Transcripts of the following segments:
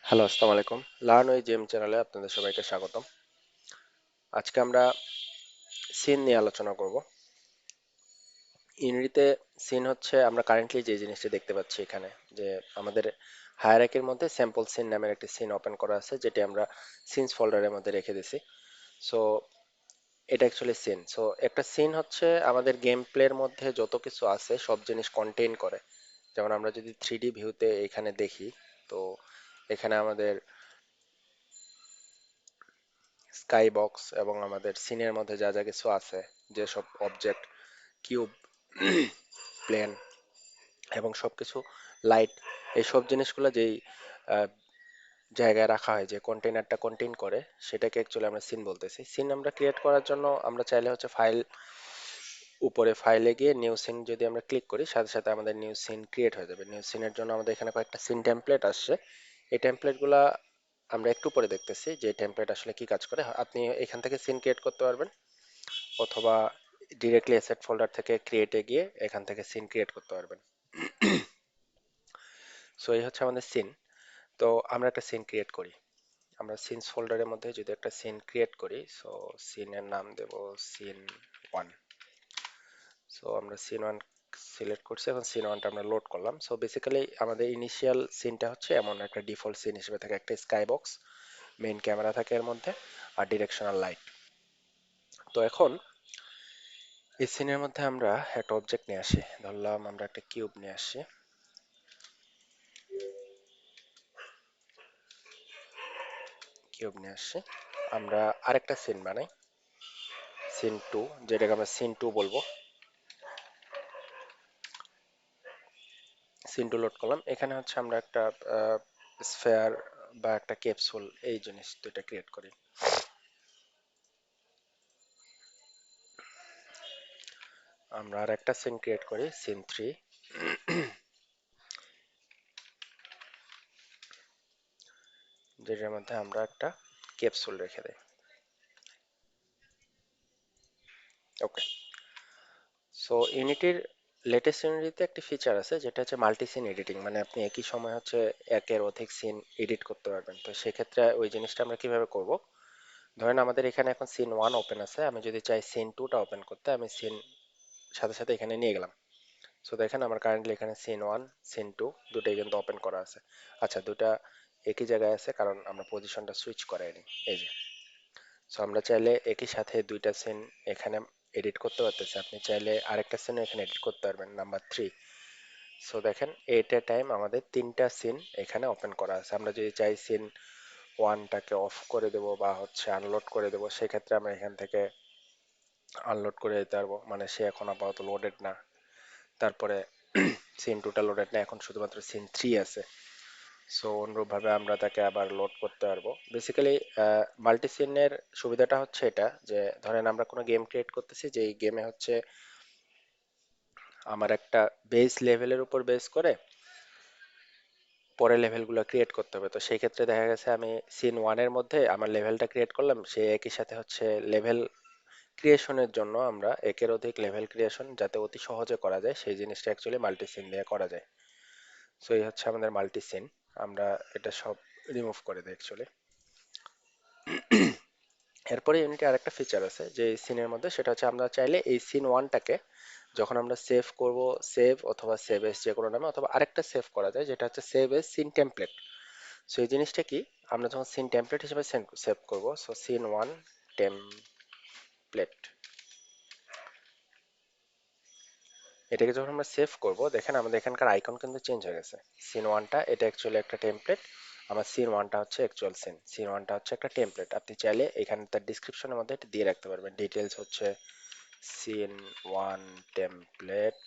Hello, আসসালামু আলাইকুম। Learn ওই জেম চ্যানেলে আপনাদের সবাইকে স্বাগতম। আজকে আমরা সিন নিয়ে আলোচনা করব। ইউনিটিতে সিন হচ্ছে আমরা কারেন্টলি যে জিনিসটা দেখতে পাচ্ছি এখানে, যে আমাদের হায়ারার্কির মধ্যে স্যাম্পল সিন নামের একটি সিন ওপেন করা আছে, যেটি আমরা সিনস ফোল্ডারের মধ্যে রেখে দিছি। সো এটা অ্যাকচুয়ালি সিন। সো একটা সিন হচ্ছে আমাদের গেম প্লের মধ্যে যত কিছু আছে সব জিনিস কন্টেইন করে। যেমন আমরা যদি 3D ভিউতে এখানে দেখি, তো এখানে আমাদের স্কাই বক্স এবং আমাদের সিনের মধ্যে যা যা কিছু আছে, যেসব অবজেক্ট, কিউব, প্লেন এবং সবকিছু, লাইট, এই সব জিনিসগুলো যেই আহ, জায়গায় রাখা হয়, যে কন্টেইনারটা কন্টেইন করে, সেটাকে অ্যাকচুয়ালি আমরা সিন বলতেছি। সিন আমরা ক্রিয়েট করার জন্য আমরা চাইলে হচ্ছে ফাইল, উপরে ফাইলে গিয়ে নিউ সিন যদি আমরা ক্লিক করি, সাথে সাথে আমাদের নিউ সিন ক্রিয়েট হয়ে যাবে। নিউ সিনের জন্য আমাদের এখানে কয়েকটা সিন টেমপ্লেট আসছে। এই টেমপ্লেটগুলা আমরা একটু পরে দেখতেছি যে টেমপ্লেট আসলে কি কাজ করে। আপনি এখান থেকে সিন ক্রিয়েট করতে পারবেন, অথবা ডিরেক্টলি অ্যাসেট ফোল্ডার থেকে ক্রিয়েটে গিয়ে এখান থেকে সিন ক্রিয়েট করতে পারবেন। সো এই হচ্ছে আমাদের সিন। তো আমরা একটা সিন ক্রিয়েট করি। আমরা সিনস ফোল্ডারের মধ্যে যদি একটা সিন ক্রিয়েট করি, সো সিনের নাম দেব সিন ওয়ান। সো আমরা সিন ওয়ান সিলেক্ট করছি, এখন সিন ওয়ানটা আমরা লোড করলাম। সো বেসিক্যালি আমাদের ইনিশিয়াল সিনটা হচ্ছে এমন একটা ডিফল্ট সিন হিসেবে থাকে, একটা স্কাই বক্স, মেইন ক্যামেরা থাকে এর মধ্যে, আর ডিরেকশনাল লাইট। তো এখন এই সিনের মধ্যে আমরা একটা অবজেক্ট নিয়ে আসি, ধরলাম আমরা একটা কিউব নিয়ে আসি। কিউব নিয়ে আসি, আমরা আরেকটা সিন বানাই, সিন টু, যেটাকে আমরা সিন টু বলবো। সিন টু লোড করলাম। এখানে হচ্ছে আমরা একটা স্ফেয়ার বা একটা ক্যাপসুল, এই জিনিস দুইটা ক্রিয়েট করি। আমরা আর একটা সিন ক্রিয়েট করি, সিন থ্রি, যেটার মধ্যে আমরা একটা ক্যাপসুল রেখে দেই। ওকে। সো ইউনিটির লেটেস্ট ইউনিটিতে একটি ফিচার আছে যেটা হচ্ছে মাল্টি সিন এডিটিং, মানে আপনি একই সময় হচ্ছে একের অধিক সিন এডিট করতে পারবেন। তো সেক্ষেত্রে ওই জিনিসটা আমরা কিভাবে করব, ধরেন আমাদের এখানে এখন সিন ওয়ান ওপেন আছে, আমি যদি চাই সিন টুটা ওপেন করতে, আমি সিন সাথে সাথে এখানে নিয়ে গেলাম। সো দেখেন আমার কারেন্টলি এখানে সিন ওয়ান, সিন টু দুটোই কিন্তু ওপেন করা আছে। আচ্ছা, দুটা একই জায়গায় আছে কারণ আমরা পজিশনটা সুইচ করাইনি, এই যে। সো আমরা চাইলে একই সাথে দুইটা সিন এখানে এডিট করতে পারতেছি। আপনি চাইলে আরেকটা সিন এখানে এডিট করতে পারবেন, নাম্বার থ্রি। সো দেখেন এইট এ টাইম আমাদের তিনটা সিন এখানে ওপেন করা আছে। আমরা যদি চাই সিন ওয়ানটাকে অফ করে দেবো বা হচ্ছে আনলোড করে দেবো, সেক্ষেত্রে আমরা এখান থেকে আনলোড করে দিতে পারবো, মানে সে এখন আপাতত লোডেড না। তারপরে সিন টুটা লোডেড না, এখন শুধুমাত্র সিন থ্রি আছে। সো অনুরূপভাবে আমরা তাকে আবার লোড করতে পারবো। বেসিক্যালি মাল্টি সিনের সুবিধাটা হচ্ছে এটা, যে ধরেন আমরা কোনো গেম ক্রিয়েট করতেছি, যে এই গেমে হচ্ছে আমার একটা বেস লেভেলের উপর বেস করে পরের লেভেলগুলো ক্রিয়েট করতে হবে। তো সেই ক্ষেত্রে দেখা গেছে আমি সিন ওয়ানের মধ্যে আমার লেভেলটা ক্রিয়েট করলাম, সে একই সাথে হচ্ছে লেভেল ক্রিয়েশনের জন্য আমরা একের অধিক লেভেল ক্রিয়েশন যাতে অতি সহজে করা যায়, সেই জিনিসটা অ্যাকচুয়ালি মাল্টি সিন দিয়ে করা যায়। সো এই হচ্ছে আমাদের মাল্টি সিন। আমরা এটা সব রিমুভ করে দিই অ্যাকচুয়ালি। এরপরে ইউনিটি আরেকটা ফিচার আছে যে সিনের মধ্যে, সেটা হচ্ছে আমরা চাইলে এই সিন ওয়ানটাকে যখন আমরা সেভ করব, সেভ অথবা সেভ এস যে কোনো নামে, অথবা আরেকটা সেভ করা যায় যেটা হচ্ছে save as scene template. So এই জিনিসটা কি, আমরা যখন সিন টেমপ্লেট হিসেবে সেভ করব, সো সিন ওয়ান টেমপ্লেট, এটাকে যখন আমরা সেভ করব, দেখেন আমাদের এখানকার আইকন কিন্তু চেঞ্জ হয়ে গেছে। সিন ওয়ানটা এটা অ্যাকচুয়ালি একটা টেমপ্লেট, আমার সিন ওয়ানটা হচ্ছে অ্যাকচুয়াল সিন, সিন ওয়ানটা হচ্ছে একটা টেমপ্লেট। আপনি চাইলে এখানে তার ডিসক্রিপশনের মধ্যে এটা দিয়ে রাখতে পারবেন, ডিটেলস হচ্ছে সিন ওয়ান টেমপ্লেট,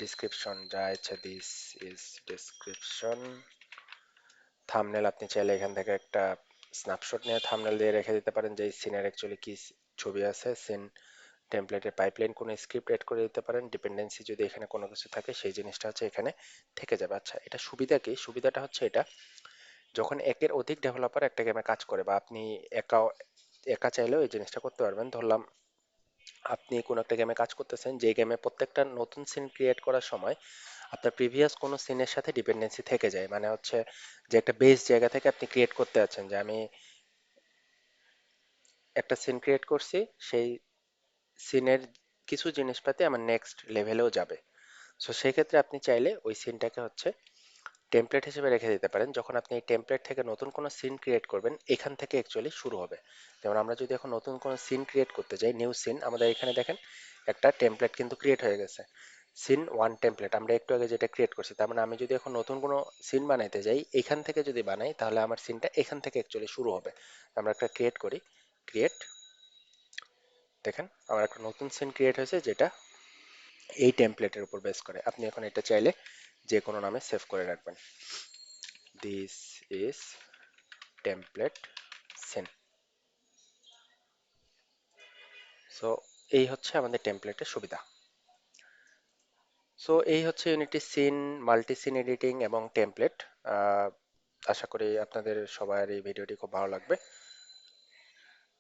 ডিসক্রিপশন যা ইচ্ছা দিস ইজ ডিসক্রিপশন। থাম্বনেল আপনি চাইলে এখান থেকে একটা স্ন্যাপশট নিয়ে থাম্বনেল দিয়ে রেখে দিতে পারেন যে এই সিনের অ্যাকচুয়ালি কি ছবি আছে। সিন টেমপ্লেটের পাইপলাইন কোনো স্ক্রিপ্ট এড করে দিতে পারেন, ডিপেন্ডেন্সি যদি এখানে কোনো কিছু থাকে সেই জিনিসটা হচ্ছে এখানে থেকে যাবে। আচ্ছা, এটা সুবিধা কি, সুবিধাটা হচ্ছে এটা, যখন একের অধিক ডেভেলপার একটা গেমে কাজ করে, বা আপনি একা একা চাইলেও এই জিনিসটা করতে পারবেন। ধরলাম আপনি কোনো একটা গেমে কাজ করতেছেন, যে গেমে প্রত্যেকটা নতুন সিন ক্রিয়েট করার সময় আপনার প্রিভিয়াস কোনো সিনের সাথে ডিপেন্ডেন্সি থেকে যায়, মানে হচ্ছে যে একটা বেস জায়গা থেকে আপনি ক্রিয়েট করতে যাচ্ছেন, যে আমি একটা সিন ক্রিয়েট করছি, সেই সিনের কিছু জিনিসপাতি আমার নেক্সট লেভেলেও যাবে। সো সেই ক্ষেত্রে আপনি চাইলে ওই সিনটাকে হচ্ছে টেমপ্লেট হিসেবে রেখে দিতে পারেন। যখন আপনি এই টেমপ্লেট থেকে নতুন কোনো সিন ক্রিয়েট করবেন, এখান থেকে অ্যাকচুয়ালি শুরু হবে। যেমন আমরা যদি এখন নতুন কোনো সিন ক্রিয়েট করতে যাই, নিউ সিন, আমাদের এখানে দেখেন একটা টেমপ্লেট কিন্তু ক্রিয়েট হয়ে গেছে, সিন ওয়ান টেমপ্লেট, আমরা একটু আগে যেটা ক্রিয়েট করছি। তার মানে আমি যদি এখন নতুন কোনো সিন বানাইতে যাই, এখান থেকে যদি বানাই, তাহলে আমার সিনটা এখান থেকে অ্যাকচুয়ালি শুরু হবে। আমরা একটা ক্রিয়েট করি, ক্রিয়েট, দেখেন আমার একটা নতুন সিন ক্রিয়েট হয়েছে, যেটা এই টেমপ্লেটের উপর বেস করে। আপনি এখন এটা চাইলে যে কোনো নামে সেভ করে রাখবেন, this is template scene. So এই হচ্ছে আমাদের টেমপ্লেটের সুবিধা। সো এই হচ্ছে Unity scene, multi scene editing এবং টেমপ্লেট। আশা করি আপনাদের সবার এই ভিডিওটি খুব ভালো লাগবে।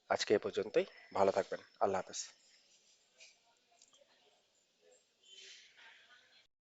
আজকে এ পর্যন্তই, ভালো থাকবেন, আল্লাহ হাফেজ।